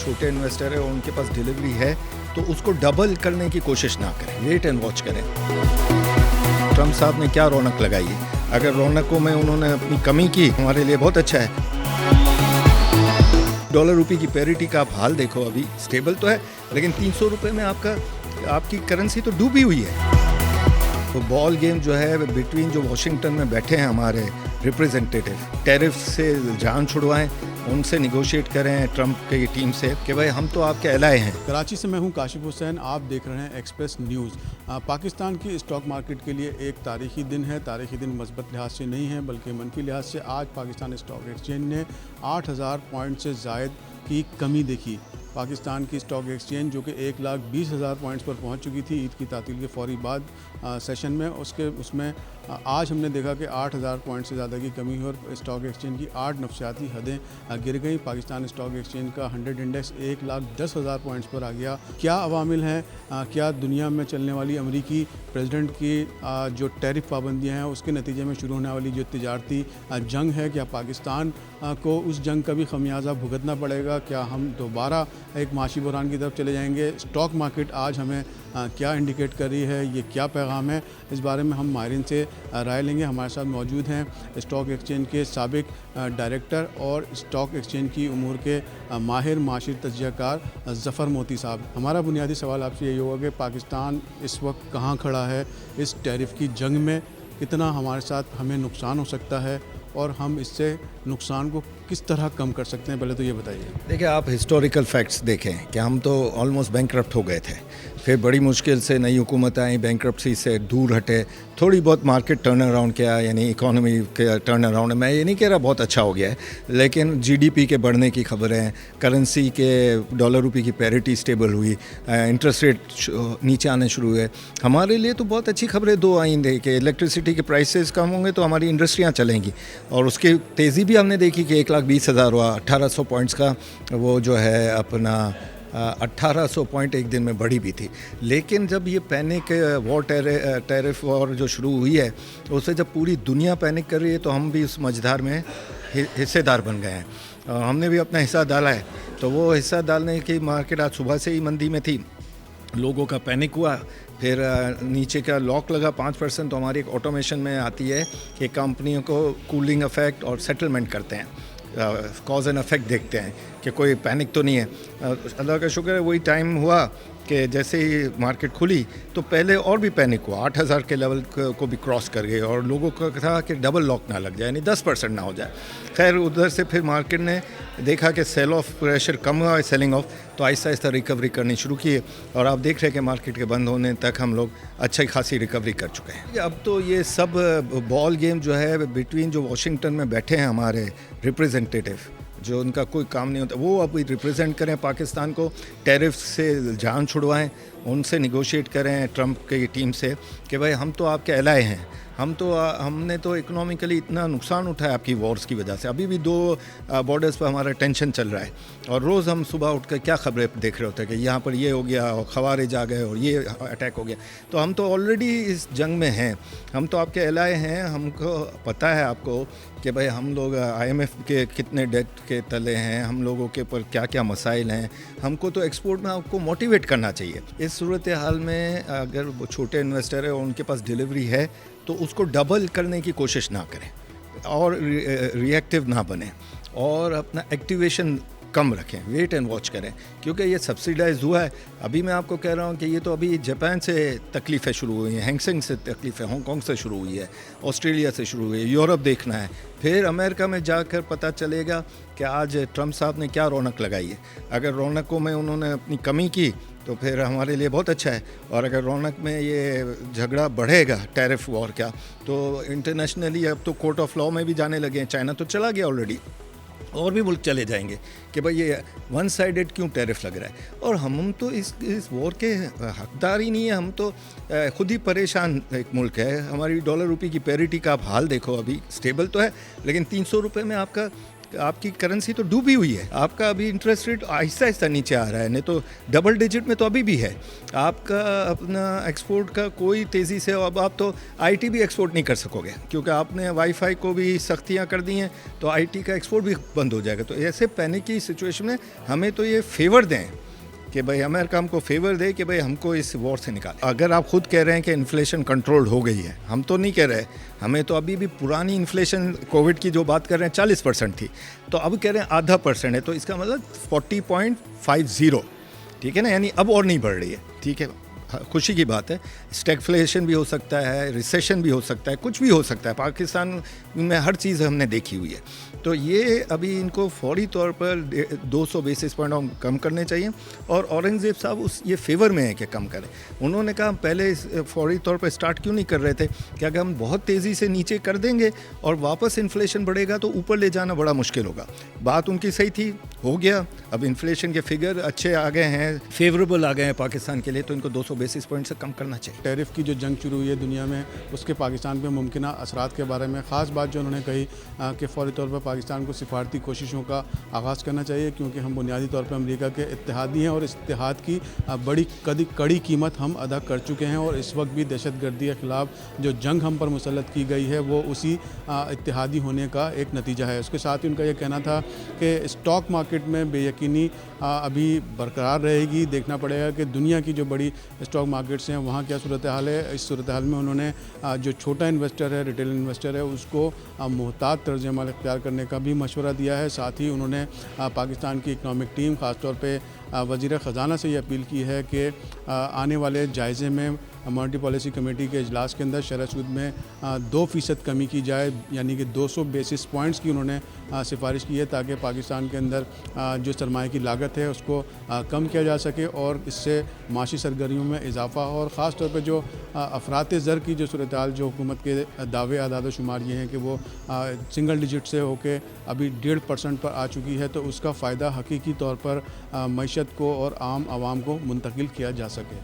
چھوٹے انویسٹر ہیں اور ان کے پاس ڈیلیوری ہے تو اس کو ڈبل کرنے کی کوشش نہ کریں, ویٹ اینڈ واچ کریں. ٹرمپ صاحب نے کیا رونق لگائی ہے, اگر رونقوں میں انہوں نے اپنی کمی کی ہمارے لیے بہت اچھا ہے. ڈالر روپی کی پیریٹی کا آپ حال دیکھو, ابھی سٹیبل تو ہے لیکن 300 روپے میں آپ کی کرنسی تو ڈوبی ہوئی ہے. تو بال گیم جو ہے بٹوین جو واشنگٹن میں بیٹھے ہیں ہمارے ریپریزنٹیٹیو, ٹیرف سے جان چھڑوائیں, ان سے نیگوشیٹ کریں ٹرمپ کی ٹیم سے کہ بھائی ہم تو آپ کے الائے ہیں. کراچی سے میں ہوں کاشف حسین, آپ دیکھ رہے ہیں ایکسپریس نیوز. پاکستان کی اسٹاک مارکیٹ کے لیے ایک تاریخی دن ہے. تاریخی دن مثبت لحاظ سے نہیں ہے بلکہ منفی لحاظ سے. آج پاکستان اسٹاک ایکسچینج نے 8000 پوائنٹ سے زائد کی کمی دیکھی. پاکستان کی اسٹاک ایکسچینج جو کہ 1,20,000 پوائنٹس پر پہنچ چکی تھی عید کی تعطیل کے فوری بعد سیشن میں, اس میں آج ہم نے دیکھا کہ 8000 پوائنٹ سے زیادہ کی کمی ہوئی اور اسٹاک ایکسچینج کی 8 نفسیاتی حدیں گر گئیں. پاکستان اسٹاک ایکسچینج کا 100 انڈیکس 1,10,000 پوائنٹس پر آ گیا. کیا عوامل ہیں, کیا دنیا میں چلنے والی امریکی پریزیڈنٹ کی جو ٹیرف پابندیاں ہیں اس کے نتیجے میں شروع ہونے والی جو تجارتی جنگ ہے, کیا پاکستان کو اس جنگ کا بھی خمیازہ بھگتنا پڑے گا؟ کیا ہم دوبارہ ایک معاشی بحران کی طرف چلے جائیں گے؟ اسٹاک مارکیٹ آج ہمیں کیا انڈیکیٹ کر رہی ہے, یہ کیا پیغام ہے, اس بارے میں ہم ماہرین سے رائے لیں گے. ہمارے ساتھ موجود ہیں اسٹاک ایکسچینج کے سابق ڈائریکٹر اور اسٹاک ایکسچینج کی امور کے ماہر معاشی تجزیہ کار ظفر موتی صاحب. ہمارا بنیادی سوال آپ سے یہی ہوگا کہ پاکستان اس وقت کہاں کھڑا ہے اس ٹیرف کی جنگ میں, کتنا ہمارے ساتھ ہمیں نقصان ہو سکتا ہے اور ہم اس سے نقصان کو کس طرح کم کر سکتے ہیں؟ پہلے تو یہ بتائیے. دیکھیں, آپ ہسٹوریکل فیکٹس دیکھیں کہ ہم تو آلموسٹ بینکرپٹ ہو گئے تھے, پھر بڑی مشکل سے نئی حکومت آئی, بینکرپسی سے دور ہٹے, تھوڑی بہت مارکیٹ ٹرن اراؤنڈ کیا, یعنی اکانومی کے ٹرن اراؤنڈ. میں یہ نہیں کہہ رہا بہت اچھا ہو گیا ہے, لیکن جی ڈی پی کے بڑھنے کی خبریں, کرنسی کے ڈالر روپی کی پیریٹی سٹیبل ہوئی, انٹرسٹ ریٹ نیچے آنے شروع ہوئے. ہمارے لیے تو بہت اچھی خبریں دو آئیں دیں کہ الیکٹریسٹی کے پرائسز کم ہوں گے تو ہماری انڈسٹریاں چلیں گی, اور اس کی تیزی بھی ہم نے دیکھی کہ 1,20,000 ہوا. 1800 پوائنٹس کا وہ جو ہے اپنا 1800 پوائنٹ ایک دن میں بڑھی بھی تھی. لیکن جب یہ پینک وار ٹیرف وار جو شروع ہوئی ہے اسے جب پوری دنیا پینک کر رہی ہے تو ہم بھی اس مجدار میں حصے دار بن گئے ہیں. ہم نے بھی اپنا حصہ ڈالا ہے, تو وہ حصہ ڈالنے کی مارکیٹ آج صبح سے ہی مندی میں تھی, لوگوں کا پینک ہوا, پھر نیچے کا لاک لگا 5%. تو ہماری ایک آٹومیشن میں آتی ہے کہ کمپنیوں کو کولنگ افیکٹ اور سیٹلمنٹ کرتے ہیں, کاز اینڈ افیکٹ دیکھتے ہیں کہ کوئی پینک تو نہیں ہے. اللہ کا شکر ہے وہی ٹائم ہوا کہ جیسے ہی مارکیٹ کھلی تو پہلے اور بھی پینک ہوا, 8,000 کے لیول کو بھی کراس کر گئے, اور لوگوں کو تھا کہ ڈبل لاک نہ لگ جائے, یعنی 10% نہ ہو جائے. خیر ادھر سے پھر مارکیٹ نے دیکھا کہ سیل آف پریشر کم ہوا ہے, سیلنگ آف, تو آہستہ آہستہ ریکوری کرنی شروع کی ہے, اور آپ دیکھ رہے ہیں کہ مارکیٹ کے بند ہونے تک ہم لوگ اچھی خاصی ریکوری کر چکے ہیں. اب تو یہ سب بال گیم جو ہے بٹوین جو واشنگٹن میں بیٹھے ہیں ہمارے ریپریزنٹیٹیو, جو ان کا کوئی کام نہیں ہوتا, وہ اب ریپریزنٹ کریں پاکستان کو, ٹیرف سے جان چھڑوائیں, ان سے نیگوشیٹ کریں ٹرمپ کی ٹیم سے کہ بھائی ہم تو آپ کے الائے ہیں, ہم نے تو اکنامیکلی اتنا نقصان اٹھایا آپ کی وارز کی وجہ سے. ابھی بھی 2 بارڈرز پر ہمارا ٹینشن چل رہا ہے, اور روز ہم صبح اٹھ کر کیا خبریں دیکھ رہے ہوتے ہیں کہ یہاں پر یہ ہو گیا, اور خوارج آ گئے, اور یہ اٹیک ہو گیا. تو ہم تو آلریڈی اس جنگ میں ہیں, ہم تو آپ کے الائے ہیں. ہم کو پتہ ہے آپ کو کہ بھائی ہم لوگ IMF کے کتنے ڈیٹ کے تلے ہیں, ہم لوگوں کے اوپر کیا کیا مسائل ہیں. ہم کو تو ایکسپورٹ میں آپ کو موٹیویٹ کرنا چاہیے. اس صورتحال میں اگر وہ چھوٹے انویسٹر ہیں اور ان کے پاس ڈیلیوری ہے تو اس کو ڈبل کرنے کی کوشش نہ کریں, اور ری ایکٹیو نہ بنیں, اور اپنا ایکٹیویشن کم رکھیں, ویٹ اینڈ واچ کریں, کیونکہ یہ سبسیڈائز ہوا ہے. ابھی میں آپ کو کہہ رہا ہوں کہ یہ تو ابھی جاپان سے تکلیفیں شروع ہوئی ہیں, ہینگ سینگ سے تکلیفیں ہانگ کانگ سے شروع ہوئی ہے, آسٹریلیا سے شروع ہوئی ہے, یورپ دیکھنا ہے, پھر امریکہ میں جا کر پتہ چلے گا کہ آج ٹرمپ صاحب نے کیا رونق لگائی ہے. اگر رونقوں میں انہوں نے اپنی کمی کی تو پھر ہمارے لیے بہت اچھا ہے, اور اگر رونق میں یہ جھگڑا بڑھے گا ٹیرف وار کا تو انٹرنیشنلی اب تو کورٹ آف لا میں بھی جانے لگے ہیں. چائنا تو چلا گیا آلریڈی, اور بھی ملک چلے جائیں گے کہ بھئی یہ ون سائیڈڈ کیوں ٹیرف لگ رہا ہے. اور ہم تو اس وار کے حقدار ہی نہیں ہیں, ہم تو خود ہی پریشان ایک ملک ہے. ہماری ڈالر روپی کی پیریٹی کا آپ حال دیکھو, ابھی سٹیبل تو ہے لیکن 300 روپے میں آپ کی کرنسی تو ڈوبی ہوئی ہے. آپ کا ابھی انٹرسٹ ریٹ آہستہ آہستہ نیچے آ رہا ہے, نہیں تو ڈبل ڈیجٹ میں تو ابھی بھی ہے. آپ کا اپنا ایکسپورٹ کا کوئی تیزی سے, اب آپ تو آئی ٹی بھی ایکسپورٹ نہیں کر سکو گے کیونکہ آپ نے وائی فائی کو بھی سختیاں کر دی ہیں, تو آئی ٹی کا ایکسپورٹ بھی بند ہو جائے گا. تو ایسے پینک کی سچویشن میں ہمیں تو یہ فیور دیں کہ بھائی امریکہ ہم کو فیور دے کہ بھائی ہم کو اس وار سے نکالیں. اگر آپ خود کہہ رہے ہیں کہ انفلیشن کنٹرول ہو گئی ہے, ہم تو نہیں کہہ رہے, ہمیں تو ابھی بھی پرانی انفلیشن کووڈ کی جو بات کر رہے ہیں 40% تھی, تو اب کہہ رہے ہیں 0.5% ہے, تو اس کا مطلب 40.50, ٹھیک ہے نا, یعنی اب اور نہیں بڑھ رہی ہے. ٹھیک ہے, خوشی کی بات ہے. اسٹیگفلیشن بھی ہو سکتا ہے, ریسیشن بھی ہو سکتا ہے, کچھ بھی ہو سکتا ہے. پاکستان میں ہر چیز ہم نے دیکھی ہوئی ہے. تو یہ ابھی ان کو فوری طور پر 200 بیسس پوائنٹ کم کرنے چاہیے, اور اورنگزیب صاحب یہ فیور میں ہے کہ کم کریں. انہوں نے کہا پہلے فوری طور پر اسٹارٹ کیوں نہیں کر رہے تھے, کہ اگر ہم بہت تیزی سے نیچے کر دیں گے اور واپس انفلیشن بڑھے گا تو اوپر لے جانا بڑا مشکل ہوگا. بات ان کی صحیح تھی, ہو گیا. اب انفلیشن کے فگر اچھے آ گئے ہیں, فیوریبل آ گئے ہیں پاکستان کے لیے, تو ان کو 200 بیسس پوائنٹ سے کم کرنا چاہیے. ٹیرف کی جو جنگ شروع ہوئی ہے دنیا میں, اس کے پاکستان پہ ممکنہ اثرات کے بارے میں خاص بات جو انہوں نے کہی کہ فوری طور پر پاکستان کو سفارتی کوششوں کا آغاز کرنا چاہیے, کیونکہ ہم بنیادی طور پر امریکہ کے اتحادی ہیں اور اس اتحاد کی بڑی کڑی قیمت ہم ادا کر چکے ہیں, اور اس وقت بھی دہشت گردی کے خلاف جو جنگ ہم پر مسلط کی گئی ہے وہ اسی اتحادی ہونے کا ایک نتیجہ ہے. اس کے ساتھ ہی ان کا یہ کہنا تھا کہ اسٹاک مارکیٹ میں بے یقینی ابھی برقرار رہے گی. دیکھنا پڑے گا کہ دنیا کی جو بڑی اسٹاک مارکیٹس ہیں وہاں کیا صورتحال ہے. اس صورتحال میں انہوں نے جو چھوٹا انویسٹر ہے, ریٹیل انویسٹر ہے, اس کو محتاط طرز عمل اختیار کرنے کا بھی مشورہ دیا ہے. ساتھ ہی انہوں نے پاکستان کی اکنامک ٹیم, خاص طور پہ وزیر خزانہ سے یہ اپیل کی ہے کہ آنے والے جائزے میں مانیٹری پالیسی کمیٹی کے اجلاس کے اندر شرح سود میں 2% کمی کی جائے, یعنی کہ 200 بیسس پوائنٹس کی انہوں نے سفارش کی ہے, تاکہ پاکستان کے اندر جو سرمایہ کی لاگت ہے اس کو کم کیا جا سکے اور اس سے معاشی سرگرمیوں میں اضافہ ہو. اور خاص طور پہ جو افراط زر کی جو صورتحال, جو حکومت کے دعوے اعداد و شمار یہ ہیں کہ وہ سنگل ڈیجٹ سے ہو کے ابھی 1.5% پر آ چکی ہے, تو اس کا فائدہ حقیقی طور پر معیشت کو اور عام عوام کو منتقل کیا جا سکے.